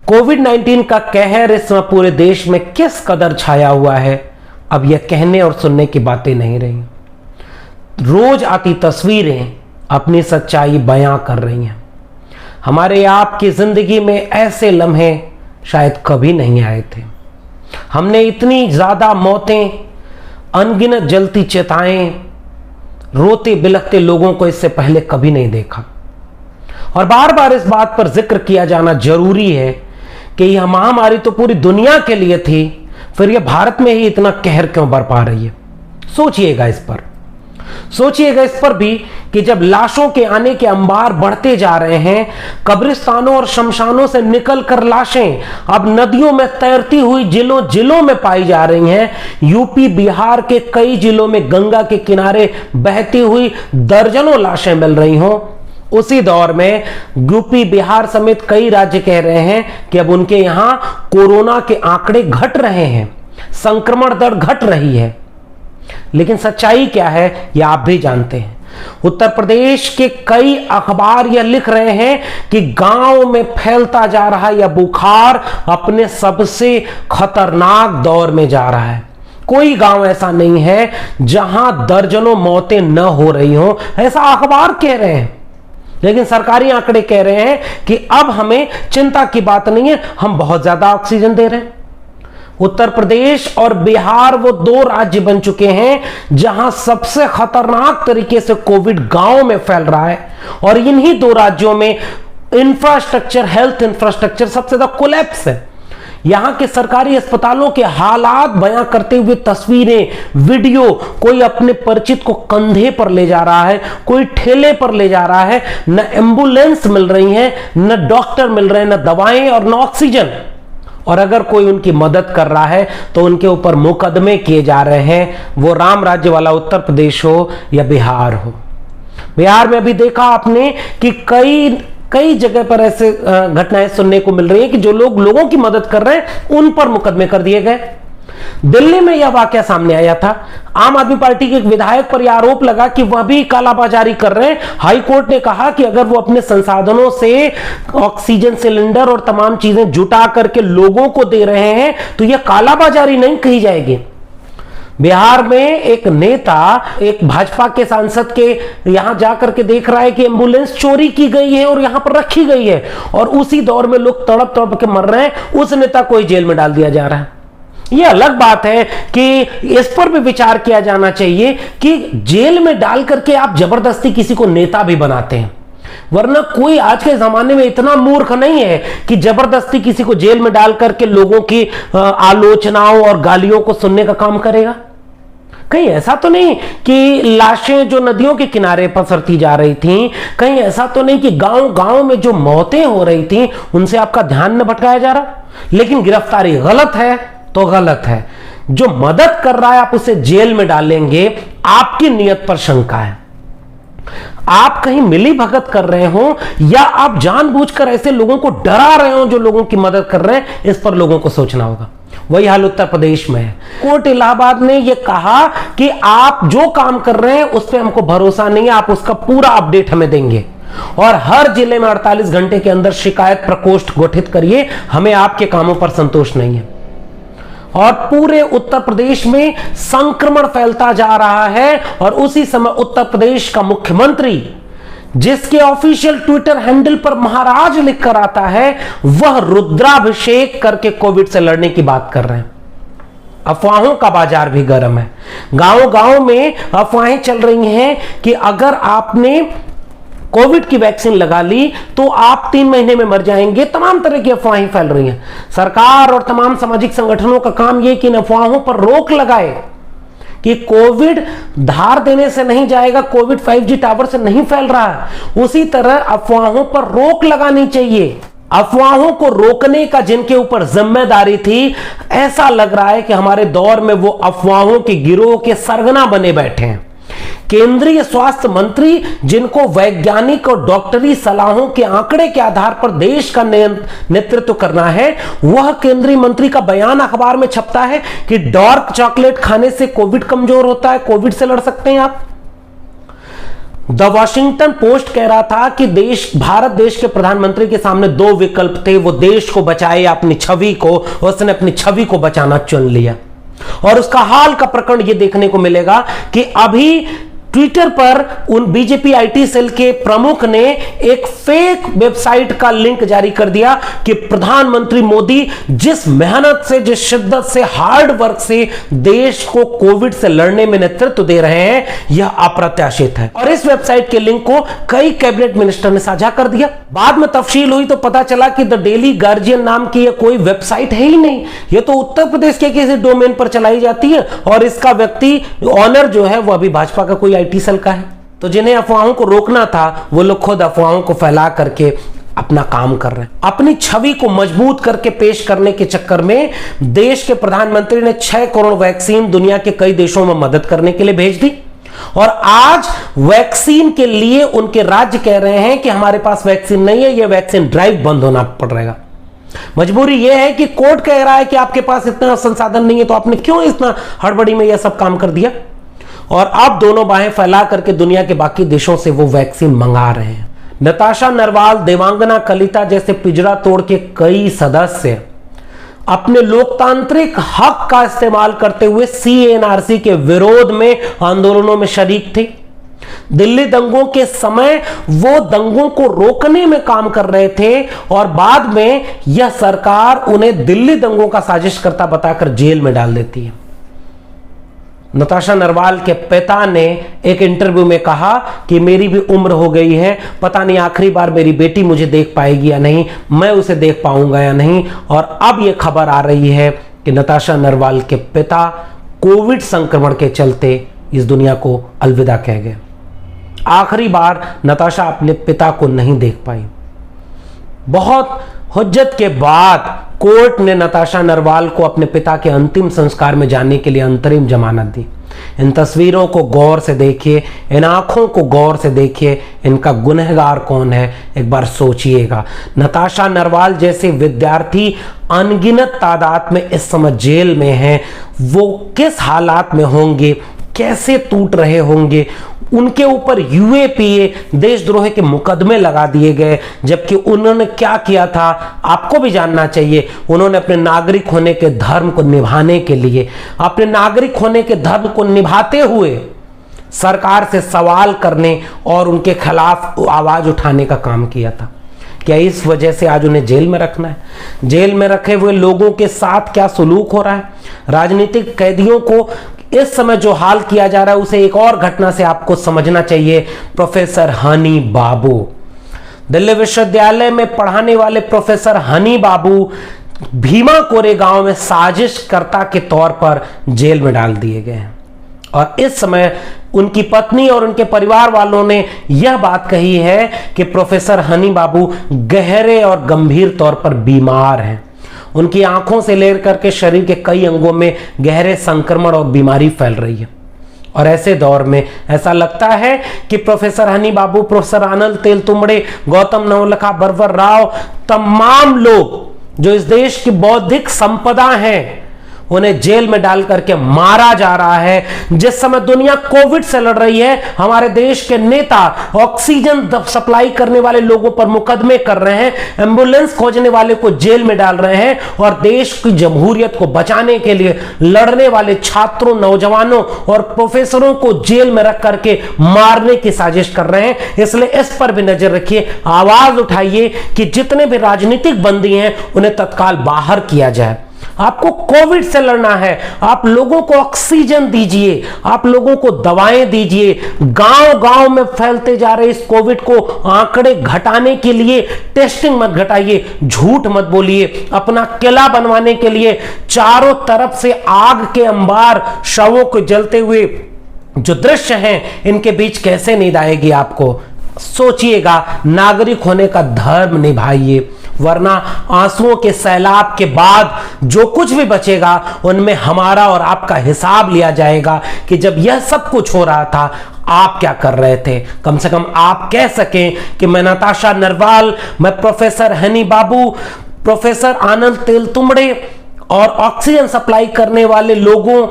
कोविड-19 का कहर इस समय पूरे देश में किस कदर छाया हुआ है, अब यह कहने और सुनने की बातें नहीं रही। रोज आती तस्वीरें अपनी सच्चाई बयां कर रही हैं। हमारे आपकी जिंदगी में ऐसे लम्हे शायद कभी नहीं आए थे। हमने इतनी ज्यादा मौतें, अनगिनत जलती चिताएं, रोते बिलखते लोगों को इससे पहले कभी नहीं देखा। और बार बार इस बात पर जिक्र किया जाना जरूरी है कि यह महामारी तो पूरी दुनिया के लिए थी, फिर यह भारत में ही इतना कहर क्यों बरपा रही है। सोचिएगा इस पर भी कि जब लाशों के आने के अंबार बढ़ते जा रहे हैं, कब्रिस्तानों और शमशानों से निकलकर लाशें अब नदियों में तैरती हुई जिलों में पाई जा रही हैं। यूपी बिहार के कई जिलों में गंगा के किनारे बहती हुई दर्जनों लाशें मिल रही हों, उसी दौर में यूपी बिहार समेत कई राज्य कह रहे हैं कि अब उनके यहां कोरोना के आंकड़े घट रहे हैं, संक्रमण दर घट रही है। लेकिन सच्चाई क्या है यह आप भी जानते हैं। उत्तर प्रदेश के कई अखबार यह लिख रहे हैं कि गांव में फैलता जा रहा यह बुखार अपने सबसे खतरनाक दौर में जा रहा है। कोई गांव ऐसा नहीं है जहां दर्जनों मौतें न हो रही हो, ऐसा अखबार कह रहे हैं। लेकिन सरकारी आंकड़े कह रहे हैं कि अब हमें चिंता की बात नहीं है, हम बहुत ज्यादा ऑक्सीजन दे रहे हैं। उत्तर प्रदेश और बिहार वो दो राज्य बन चुके हैं जहां सबसे खतरनाक तरीके से कोविड गांव में फैल रहा है, और इन्हीं दो राज्यों में इंफ्रास्ट्रक्चर, हेल्थ इंफ्रास्ट्रक्चर सबसे ज्यादा कोलैप्स है। यहां के सरकारी अस्पतालों के हालात बयां करते हुए तस्वीरें, वीडियो, कोई अपने परिचित को कंधे पर ले जा रहा है, कोई ठेले पर ले जा रहा है, न एम्बुलेंस मिल रही है, न डॉक्टर मिल रहे हैं, न दवाएं और न ऑक्सीजन। और अगर कोई उनकी मदद कर रहा है तो उनके ऊपर मुकदमे किए जा रहे हैं, वो राम राज्य वाला उत्तर प्रदेश हो या बिहार हो। बिहार में अभी देखा आपने कि कई जगह पर ऐसे घटनाएं सुनने को मिल रही हैं कि जो लोग लोगों की मदद कर रहे हैं उन पर मुकदमे कर दिए गए। दिल्ली में यह वाकया सामने आया था। आम आदमी पार्टी के एक विधायक पर यह आरोप लगा कि वह भी कालाबाजारी कर रहे हैं। हाई कोर्ट ने कहा कि अगर वो अपने संसाधनों से ऑक्सीजन सिलेंडर और तमाम चीजें जुटा करके लोगों को दे रहे हैं तो यह कालाबाजारी नहीं कही जाएगी। बिहार में एक नेता, एक भाजपा के सांसद के यहां जाकर के देख रहा है कि एम्बुलेंस चोरी की गई है और यहां पर रखी गई है, और उसी दौर में लोग तड़प तड़प के मर रहे हैं, उस नेता को जेल में डाल दिया जा रहा है। यह अलग बात है कि इस पर भी विचार किया जाना चाहिए कि जेल में डाल करके आप जबरदस्ती किसी को नेता भी बनाते हैं, वरना कोई आज के जमाने में इतना मूर्ख नहीं है कि जबरदस्ती किसी को जेल में डाल करके लोगों की आलोचनाओं और गालियों को सुनने का काम करेगा। कहीं ऐसा तो नहीं कि लाशें जो नदियों के किनारे पसरती जा रही थीं, कहीं ऐसा तो नहीं कि गांव गांव में जो मौतें हो रही थीं उनसे आपका ध्यान न भटकाया जा रहा। लेकिन गिरफ्तारी गलत है तो गलत है। जो मदद कर रहा है आप उसे जेल में डालेंगे, आपकी नीयत पर शंका है। आप कहीं मिली भगत कर रहे हो या आप जानबूझकर ऐसे लोगों को डरा रहे हो जो लोगों की मदद कर रहे हैं, इस पर लोगों को सोचना होगा। वही हाल उत्तर प्रदेश में है। कोर्ट इलाहाबाद ने यह कहा कि आप जो काम कर रहे हैं उस पर हमको भरोसा नहीं है, आप उसका पूरा अपडेट हमें देंगे, और हर जिले में 48 घंटे के अंदर शिकायत प्रकोष्ठ गठित करिए, हमें आपके कामों पर संतोष नहीं है। और पूरे उत्तर प्रदेश में संक्रमण फैलता जा रहा है, और उसी समय उत्तर प्रदेश का मुख्यमंत्री, जिसके ऑफिशियल ट्विटर हैंडल पर महाराज लिखकर आता है, वह रुद्राभिषेक करके कोविड से लड़ने की बात कर रहे हैं। अफवाहों का बाजार भी गर्म है। गांव गांव में अफवाहें चल रही हैं कि अगर आपने कोविड की वैक्सीन लगा ली तो आप 3 महीने में मर जाएंगे। तमाम तरह की अफवाहें फैल रही हैं। सरकार और तमाम सामाजिक संगठनों का काम यह कि इन अफवाहों पर रोक लगाए कि कोविड धार देने से नहीं जाएगा, कोविड 5G टावर से नहीं फैल रहा है। उसी तरह अफवाहों पर रोक लगानी चाहिए। अफवाहों को रोकने का जिनके ऊपर जिम्मेदारी थी, ऐसा लग रहा है कि हमारे दौर में वो अफवाहों के गिरोह के सरगना बने बैठे हैं। केंद्रीय स्वास्थ्य मंत्री, जिनको वैज्ञानिक और डॉक्टरी सलाहों के आंकड़े के आधार पर देश का नेतृत्व करना है, वह केंद्रीय मंत्री का बयान अखबार में छपता है कि डार्क चॉकलेट खाने से कोविड कमजोर होता है, कोविड से लड़ सकते हैं आप। द वॉशिंगटन पोस्ट कह रहा था कि भारत देश के प्रधानमंत्री के सामने दो विकल्प थे, वो देश को बचाए या अपनी छवि को। उसने अपनी छवि को बचाना चुन लिया और उसका हाल का प्रकरण यह देखने को मिलेगा कि अभी ट्विटर पर उन बीजेपी आईटी सेल के प्रमुख ने एक फेक वेबसाइट का लिंक जारी कर दिया कि प्रधानमंत्री मोदी जिस मेहनत से, जिस शिद्दत से, हार्ड वर्क से देश को कोविड से लड़ने में नेतृत्व दे रहे हैं, यह अप्रत्याशित है। और इस वेबसाइट के लिंक को कई कैबिनेट मिनिस्टर ने साझा कर दिया। बाद में तफसील हुई तो पता चला कि द डेली गार्जियन नाम की यह कोई वेबसाइट है ही नहीं, यह तो उत्तर प्रदेश के किसी डोमेन पर चलाई जाती है और इसका व्यक्ति ऑनर जो है वह अभी भाजपा का कोई आईटी सेल का है। तो जिन्हें अफवाहों को रोकना था वो लोग खुद अफवाहों को फैला करके अपना काम कर रहे हैं। अपनी छवि को मजबूत करके पेश करने के चक्कर में देश के प्रधानमंत्री ने 6 करोड़ वैक्सीन दुनिया के कई देशों में मदद करने के लिए भेज दी और आज वैक्सीन के लिए उनके राज्य कह रहे हैं कि हमारे पास वैक्सीन नहीं है, यह वैक्सीन ड्राइव बंद होना पड़ेगा। मजबूरी यह है कि कोर्ट कह रहा है कि आपके पास इतना संसाधन नहीं है, तो आपने क्यों इतना हड़बड़ी में यह सब काम कर दिया। और अब दोनों बाहें फैला करके दुनिया के बाकी देशों से वो वैक्सीन मंगा रहे हैं। नताशा नरवाल, देवांगना कलिता जैसे पिंजरा तोड़ के कई सदस्य अपने लोकतांत्रिक हक का इस्तेमाल करते हुए सीएनआरसी के विरोध में आंदोलनों में शरीक थे। दिल्ली दंगों के समय वो दंगों को रोकने में काम कर रहे थे और बाद में यह सरकार उन्हें दिल्ली दंगों का साजिशकर्ता बताकर जेल में डाल देती है। नताशा नरवाल के पिता ने एक इंटरव्यू में कहा कि मेरी भी उम्र हो गई है, पता नहीं आखिरी बार मेरी बेटी मुझे देख पाएगी या नहीं, मैं उसे देख पाऊंगा या नहीं। और अब यह खबर आ रही है कि नताशा नरवाल के पिता कोविड संक्रमण के चलते इस दुनिया को अलविदा कह गए। आखिरी बार नताशा अपने पिता को नहीं देख पाई। बहुत हुज्जत के बाद कोर्ट ने नताशा नरवाल को अपने पिता के अंतिम संस्कार में जाने के लिए अंतरिम जमानत दी। इन तस्वीरों को गौर से देखिए, इन आंखों को गौर से देखिए, इनका गुनहगार कौन है एक बार सोचिएगा। नताशा नरवाल जैसे विद्यार्थी अनगिनत तादाद में इस समय जेल में हैं, वो किस हालात में होंगे, कैसे टूट रहे होंगे। उनके ऊपर यूएपीए देशद्रोह के मुकदमे लगा दिए गए, जबकि उन्होंने क्या किया था आपको भी जानना चाहिए। उन्होंने अपने नागरिक होने के धर्म को निभाने के लिए, अपने नागरिक होने के धर्म को निभाते हुए सरकार से सवाल करने और उनके खिलाफ आवाज उठाने का काम किया था। क्या इस वजह से आज उन्हें जेल में रखना है? जेल में रखे हुए लोगों के साथ क्या सलूक हो रहा है? राजनीतिक कैदियों को इस समय जो हाल किया जा रहा है उसे एक और घटना से आपको समझना चाहिए। प्रोफेसर हनी बाबू, दिल्ली विश्वविद्यालय में पढ़ाने वाले प्रोफेसर हनी बाबू भीमा कोरेगांव में साजिशकर्ता के तौर पर जेल में डाल दिए गए हैं और इस समय उनकी पत्नी और उनके परिवार वालों ने यह बात कही है कि प्रोफेसर हनी बाबू गहरे और गंभीर तौर पर बीमार हैं। उनकी आंखों से लेकर के शरीर के कई अंगों में गहरे संक्रमण और बीमारी फैल रही है और ऐसे दौर में ऐसा लगता है कि प्रोफेसर हनी बाबू, प्रोफेसर आनंद तेलतुंबड़े, गौतम नवलखा, बरवर राव, तमाम लोग जो इस देश की बौद्धिक संपदा हैं उन्हें जेल में डाल करके मारा जा रहा है। जिस समय दुनिया कोविड से लड़ रही है, हमारे देश के नेता ऑक्सीजन सप्लाई करने वाले लोगों पर मुकदमे कर रहे हैं, एम्बुलेंस खोजने वाले को जेल में डाल रहे हैं और देश की जमहूरियत को बचाने के लिए लड़ने वाले छात्रों, नौजवानों और प्रोफेसरों को जेल में रख करके मारने की साजिश कर रहे हैं। इसलिए इस पर भी नजर रखिए, आवाज उठाइए कि जितने भी राजनीतिक बंदी हैं उन्हें तत्काल बाहर किया जाए। आपको कोविड से लड़ना है, आप लोगों को ऑक्सीजन दीजिए, आप लोगों को दवाएं दीजिए। गांव-गांव में फैलते जा रहे इस कोविड को आंकड़े घटाने के लिए टेस्टिंग मत घटाइए, झूठ मत बोलिए। अपना किला बनवाने के लिए चारों तरफ से आग के अंबार, शवों को जलते हुए जो दृश्य हैं, इनके बीच कैसे नींद आएगी आपको? सोचिएगा, नागरिक होने का धर्म निभाइए, वरना आंसुओं के सैलाब के बाद जो कुछ भी बचेगा उनमें हमारा और आपका हिसाब लिया जाएगा कि जब यह सब कुछ हो रहा था आप क्या कर रहे थे। कम से कम आप कह सकें कि मैं नताशा नरवाल, मैं प्रोफेसर हनी बाबू, प्रोफेसर आनंद तेलतुंबड़े और ऑक्सीजन सप्लाई करने वाले लोगों,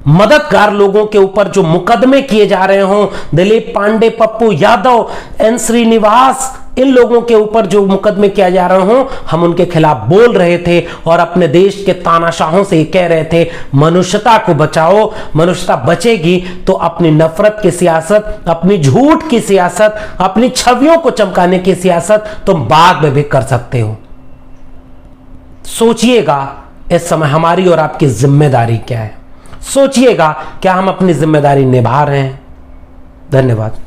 मददगार लोगों के ऊपर जो मुकदमे किए जा रहे हों, दिलीप पांडे, पप्पू यादव, एन श्रीनिवास, इन लोगों के ऊपर जो मुकदमे किया जा रहे हों, हम उनके खिलाफ बोल रहे थे और अपने देश के तानाशाहों से कह रहे थे मनुष्यता को बचाओ। मनुष्यता बचेगी तो अपनी नफरत की सियासत, अपनी झूठ की सियासत, अपनी छवियों को चमकाने की सियासत तुम बाद में भी कर सकते हो। सोचिएगा इस समय हमारी और आपकी जिम्मेदारी क्या है। सोचिएगा क्या हम अपनी जिम्मेदारी निभा रहे हैं। धन्यवाद।